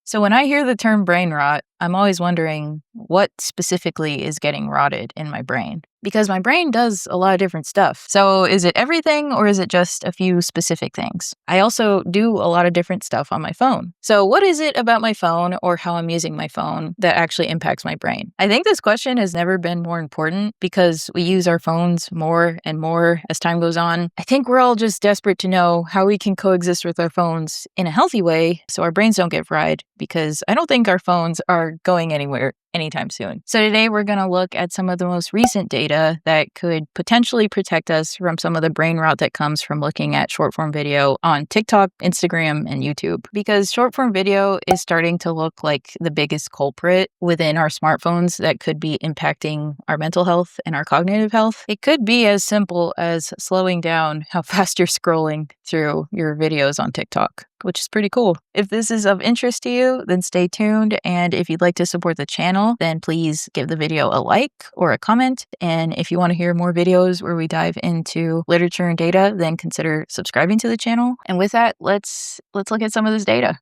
So when I hear the term brain rot, I'm always wondering what specifically is getting rotted in my brain. Because my brain does a lot of different stuff. So is it everything or is it just a few specific things? I also do a lot of different stuff on my phone. So what is it about my phone or how I'm using my phone that actually impacts my brain? I think this question has never been more important because we use our phones more and more as time goes on. I think we're all just desperate to know how we can coexist with our phones in a healthy way so our brains don't get fried, because I don't think our phones are going anywhere anytime soon. So today we're going to look at some of the most recent data that could potentially protect us from some of the brain rot that comes from looking at short form video on TikTok, Instagram, and YouTube. Because short form video is starting to look like the biggest culprit within our smartphones that could be impacting our mental health and our cognitive health. It could be as simple as slowing down how fast you're scrolling through your videos on TikTok, which is pretty cool. If this is of interest to you, then stay tuned. And if you'd like to support the channel, then please give the video a like or a comment. And if you want to hear more videos where we dive into literature and data, then consider subscribing to the channel. And with that, let's look at some of this data.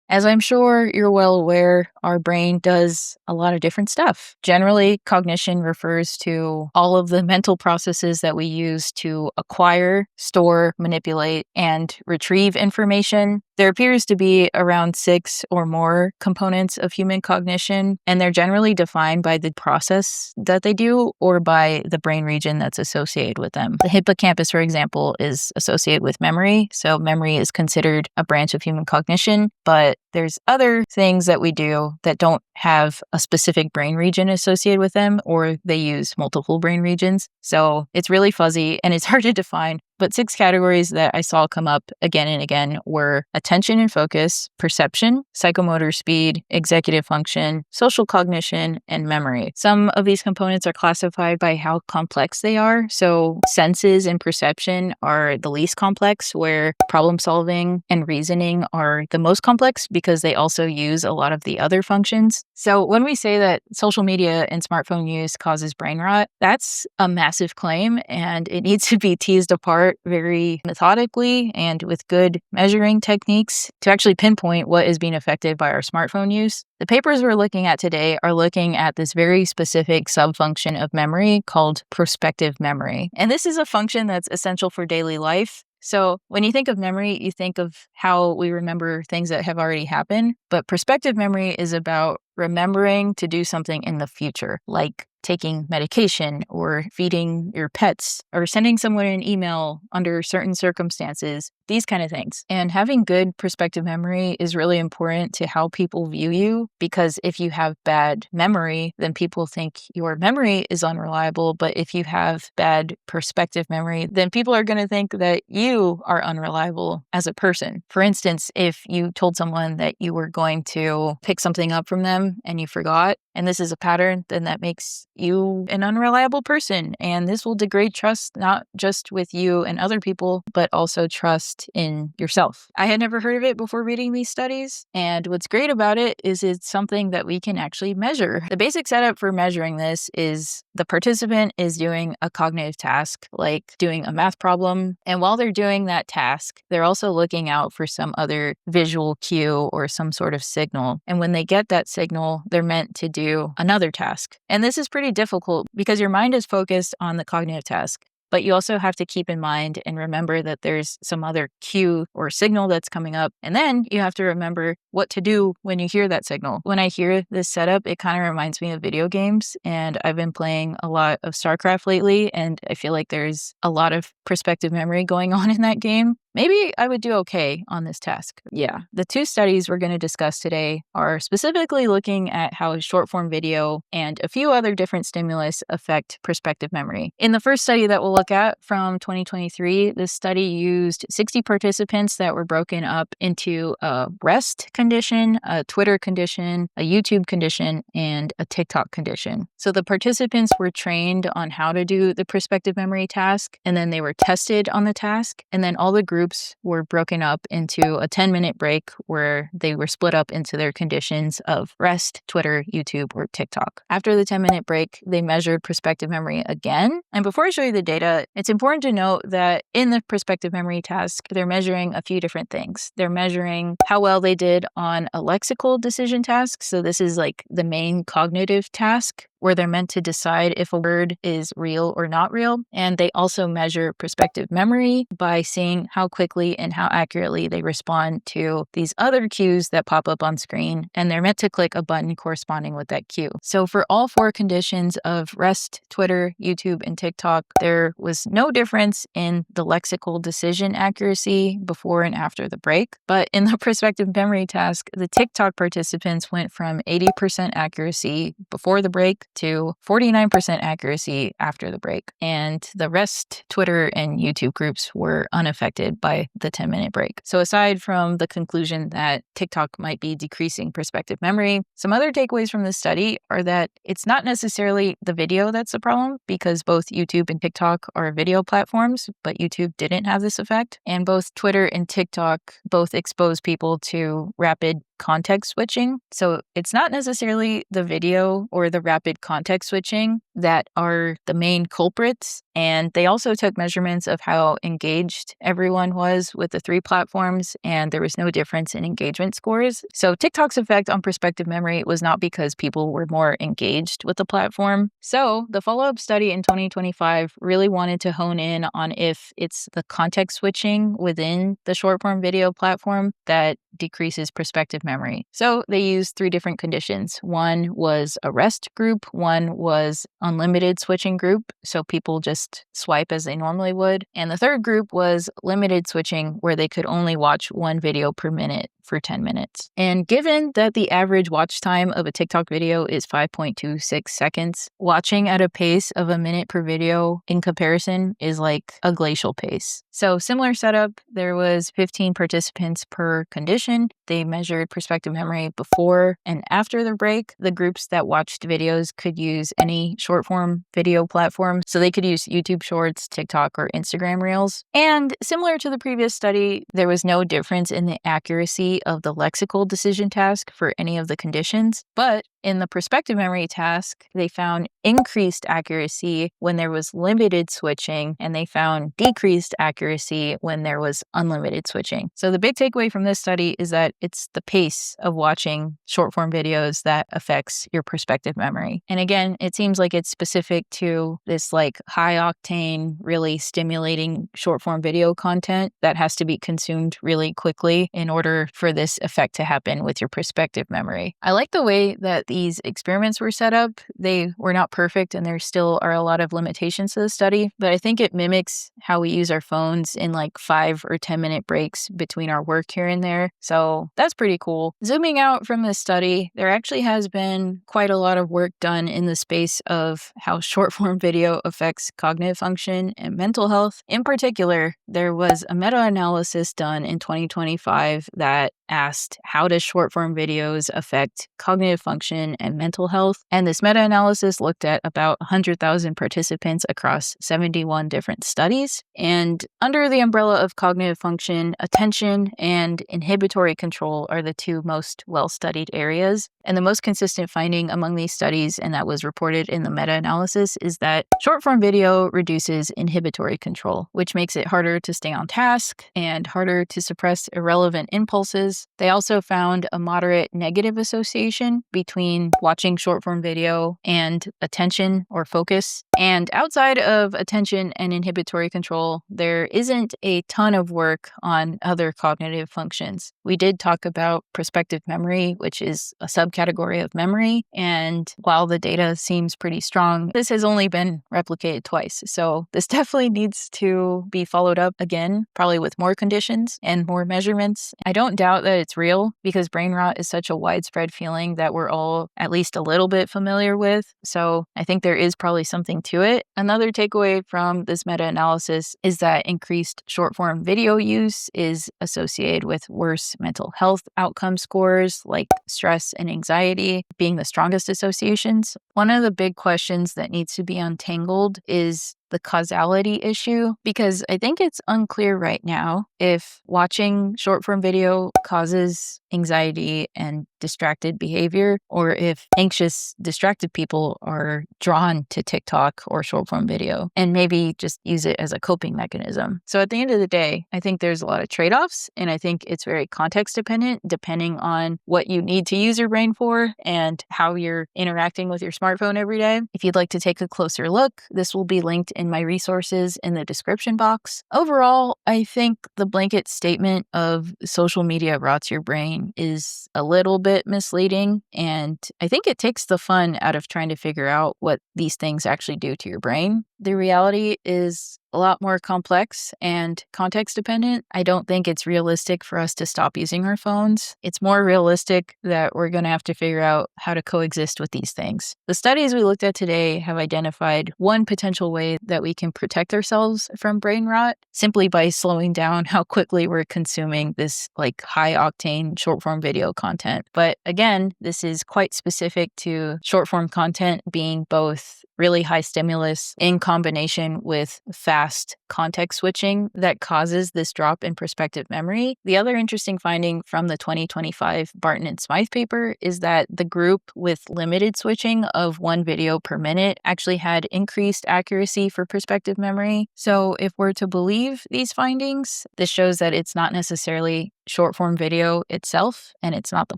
As I'm sure you're well aware, our brain does a lot of different stuff. Generally, cognition refers to all of the mental processes that we use to acquire, store, manipulate, and retrieve information. There appears to be around 6 or more components of human cognition, and they're generally defined by the process that they do or by the brain region that's associated with them. The hippocampus, for example, is associated with memory, so memory is considered a branch of human cognition, but there's other things that we do that don't have a specific brain region associated with them, or they use multiple brain regions. So it's really fuzzy and it's hard to define. But 6 categories that I saw come up again and again were attention and focus, perception, psychomotor speed, executive function, social cognition, and memory. Some of these components are classified by how complex they are. So senses and perception are the least complex, where problem solving and reasoning are the most complex because they also use a lot of the other functions. So when we say that social media and smartphone use causes brain rot, that's a massive claim, and it needs to be teased apart very methodically and with good measuring techniques to actually pinpoint what is being affected by our smartphone use. The papers we're looking at today are looking at this very specific subfunction of memory called prospective memory. And this is a function that's essential for daily life. So when you think of memory, you think of how we remember things that have already happened. But prospective memory is about remembering to do something in the future, like taking medication or feeding your pets or sending someone an email under certain circumstances, these kind of things. And having good prospective memory is really important to how people view you, because if you have bad memory, then people think your memory is unreliable. But if you have bad prospective memory, then people are going to think that you are unreliable as a person. For instance, if you told someone that you were going to pick something up from them and you forgot, and this is a pattern, then that makes you an unreliable person. And this will degrade trust, not just with you and other people, but also trust in yourself. I had never heard of it before reading these studies. And what's great about it is it's something that we can actually measure. The basic setup for measuring this is the participant is doing a cognitive task, like doing a math problem. And while they're doing that task, they're also looking out for some other visual cue or some sort of signal. And when they get that signal, they're meant to do another task. And this is pretty difficult because your mind is focused on the cognitive task. But you also have to keep in mind and remember that there's some other cue or signal that's coming up. And then you have to remember what to do when you hear that signal. When I hear this setup, it kind of reminds me of video games. And I've been playing a lot of StarCraft lately, and I feel like there's a lot of prospective memory going on in that game. Maybe I would do okay on this task. Yeah, the 2 studies we're going to discuss today are specifically looking at how short form video and a few other different stimulus affect prospective memory. In the first study that we'll look at from 2023, this study used 60 participants that were broken up into a REST condition, a Twitter condition, a YouTube condition, and a TikTok condition. So the participants were trained on how to do the prospective memory task, and then they were tested on the task, and then all the groups groups were broken up into a 10-minute break where they were split up into their conditions of rest, Twitter, YouTube, or TikTok. After the 10-minute break, they measured prospective memory again. And before I show you the data, it's important to note that in the prospective memory task, they're measuring a few different things. They're measuring how well they did on a lexical decision task. So this is like the main cognitive task where they're meant to decide if a word is real or not real. And they also measure prospective memory by seeing how quickly and how accurately they respond to these other cues that pop up on screen. And they're meant to click a button corresponding with that cue. So for all 4 conditions of rest, Twitter, YouTube, and TikTok, there was no difference in the lexical decision accuracy before and after the break. But in the prospective memory task, the TikTok participants went from 80% accuracy before the break to 49% accuracy after the break. And the rest, Twitter and YouTube groups were unaffected by the 10-minute break. So aside from the conclusion that TikTok might be decreasing prospective memory, some other takeaways from this study are that it's not necessarily the video that's the problem, because both YouTube and TikTok are video platforms, but YouTube didn't have this effect. And both Twitter and TikTok both expose people to rapid context switching. So it's not necessarily the video or the rapid context switching that are the main culprits. And they also took measurements of how engaged everyone was with the 3 platforms, and there was no difference in engagement scores. So TikTok's effect on prospective memory was not because people were more engaged with the platform. So the follow-up study in 2025 really wanted to hone in on if it's the context switching within the short-form video platform that decreases prospective memory. So they used 3 different conditions. One was a rest group, one was unlimited switching group, so people just swipe as they normally would, and the third group was limited switching, where they could only watch 1 video per minute for 10 minutes. And given that the average watch time of a TikTok video is 5.26 seconds, watching at a pace of a minute per video in comparison is like a glacial pace. So similar setup, there was 15 participants per condition. They measured prospective memory before and after the break. The groups that watched videos could use any short form video platform. So they could use YouTube Shorts, TikTok, or Instagram Reels. And similar to the previous study, there was no difference in the accuracy of the lexical decision task for any of the conditions. But in the prospective memory task, they found increased accuracy when there was limited switching, and they found decreased accuracy when there was unlimited switching. So the big takeaway from this study is that it's the pace of watching short form videos that affects your prospective memory. And again, it seems like it's specific to this like high octane, really stimulating short form video content that has to be consumed really quickly in order for this effect to happen with your prospective memory. I like the way that these experiments were set up. They were not perfect, and there still are a lot of limitations to the study, but I think it mimics how we use our phones in like 5 or 10-minute breaks between our work here and there. So that's pretty cool. Zooming out from this study, there actually has been quite a lot of work done in the space of how short form video affects cognitive function and mental health. In particular, there was a meta-analysis done in 2025 that asked, how does short form videos affect cognitive function and mental health? And this meta-analysis looked at about 100,000 participants across 71 different studies. And under the umbrella of cognitive function, attention and inhibitory control are the 2 most well-studied areas. And the most consistent finding among these studies, and that was reported in the meta-analysis, is that short-form video reduces inhibitory control, which makes it harder to stay on task and harder to suppress irrelevant impulses. They also found a moderate negative association between watching short-form video and attention or focus. And outside of attention and inhibitory control, there isn't a ton of work on other cognitive functions. We did talk about prospective memory, which is a subcategory of memory. And while the data seems pretty strong, this has only been replicated twice. So this definitely needs to be followed up again, probably with more conditions and more measurements. I don't doubt that it's real, because brain rot is such a widespread feeling that we're all at least a little bit familiar with. So I think there is probably something to it. Another takeaway from this meta-analysis is that increased short-form video use is associated with worse mental health outcome scores, like stress and anxiety being the strongest associations. One of the big questions that needs to be untangled is the causality issue, because I think it's unclear right now if watching short form video causes anxiety and distracted behavior, or if anxious, distracted people are drawn to TikTok or short form video and maybe just use it as a coping mechanism. So at the end of the day, I think there's a lot of trade-offs, and I think it's very context dependent, depending on what you need to use your brain for and how you're interacting with your smartphone every day. If you'd like to take a closer look, this will be linked in my resources in the description box. Overall, I think the blanket statement of social media rots your brain is a little bit misleading, and I think it takes the fun out of trying to figure out what these things actually do to your brain. The reality is a lot more complex and context dependent. I don't think it's realistic for us to stop using our phones. It's more realistic that we're going to have to figure out how to coexist with these things. The studies we looked at today have identified one potential way that we can protect ourselves from brain rot simply by slowing down how quickly we're consuming this high octane short form video content. But again, this is quite specific to short form content being both really high stimulus in combination with fast context switching that causes this drop in prospective memory. The other interesting finding from the 2025 Barton&Smyth paper is that the group with limited switching of one video per minute actually had increased accuracy for prospective memory. So if we're to believe these findings, this shows that it's not necessarily short form video itself, and it's not the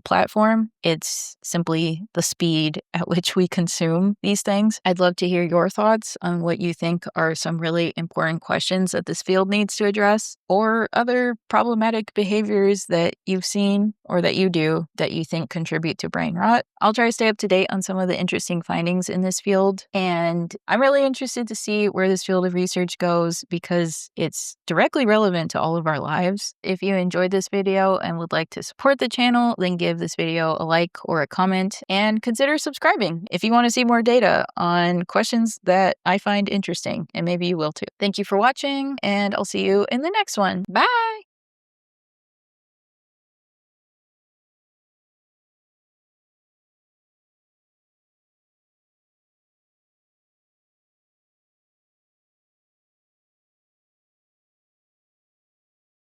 platform. It's simply the speed at which we consume these things. I'd love to hear your thoughts on what you think are some really important questions that this field needs to address, or other problematic behaviors that you've seen or that you do that you think contribute to brain rot. I'll try to stay up to date on some of the interesting findings in this field, and I'm really interested to see where this field of research goes because it's directly relevant to all of our lives. If you enjoyed this video and would like to support the channel, then give this video a like or a comment, and consider subscribing if you want to see more data on questions that I find interesting, and maybe you will too. Thank you for watching, and I'll see you in the next one. Bye!